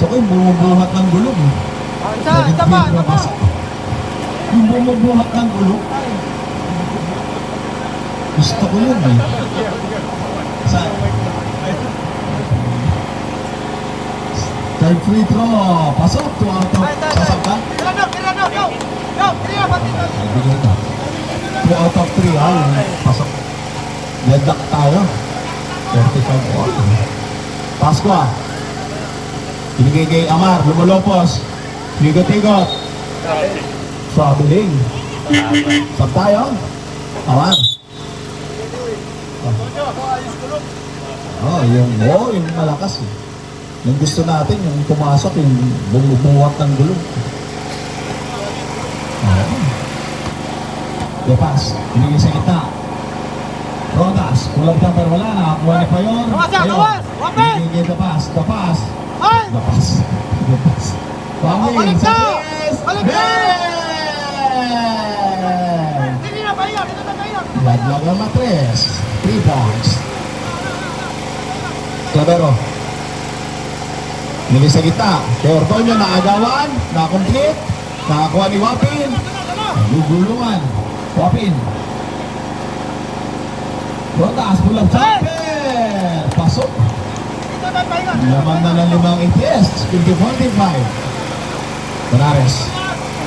Gusto ko yung bumubuhat ng gulong eh. Isa pa. Yung bumubuhat ng gulong. Gusto ko yun eh. Third free throw. Pasok. 2 out of. Sasab ka? Bigay ka. 2 out of 3 ha. Pasok. Ledak tayo. 35 all. Pasko ah. Binigay kay Amar. Lumulopos. Tigot-tigot. Traveling. Sab tayo. Amar. Yung malakas eh. Yung gusto natin, yung pumasok, yung bumubuhat ng gulong. Depas, binigay sa kita. Rodas, kulang jumper, wala na. Nakakuha ni Payor. Binigay Depas. Depas. Pamil, sa tres. Laglag ang matres. 3 points. Clavero. Binigay sa kita. Kay Ortonio, naagawan, na-complete. Nakakuha ni Wapin. Nagugulungan. Wapin. Rodas, pulang jumper. Pasok. Laman na ng 5 ATS. 50-45.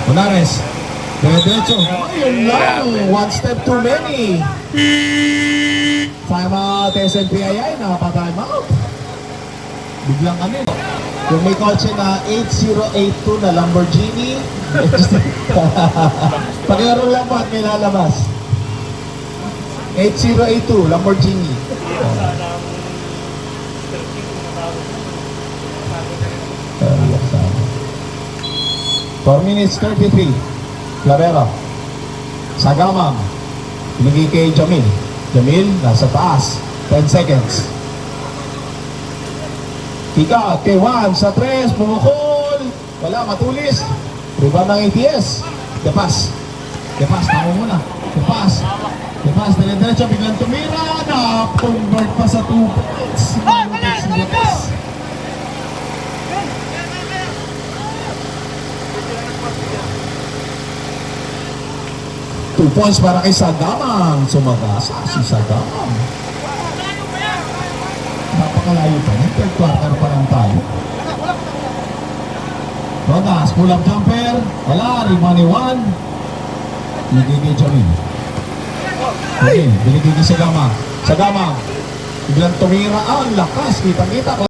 Bonares. Diretso. Ayun lang. 1 step too many. Time out. SNPII. Nakapa-time out. Biglang ano eh. Yung may kotse na 8082 na Lamborghini. Paglarong lang po at may lalabas. 8082 Lamborghini. 4 minutes 33. Clavero. Sagamang. Pinigay kay Jamil. Jamil, nasa taas. 10 seconds. Ika, K1 sa 3, pumukol. Wala, matulis. Rebound ng ATS. Depas, tamo muna. Depas, dire-diretso, biglang tumira. Na-convert pa sa 2 points. Depas. 2 points para kay Sagamang. Sumagasa si Sagamang. Napakalayo pa niya. Third quarter pa lang tayo. Rodas, pull-up jumper. Wala, rebound ni Juan. Binigay kay Jamil. Binigay kay Sagamang. Biglang tumira. Ang lakas. Kita-kita.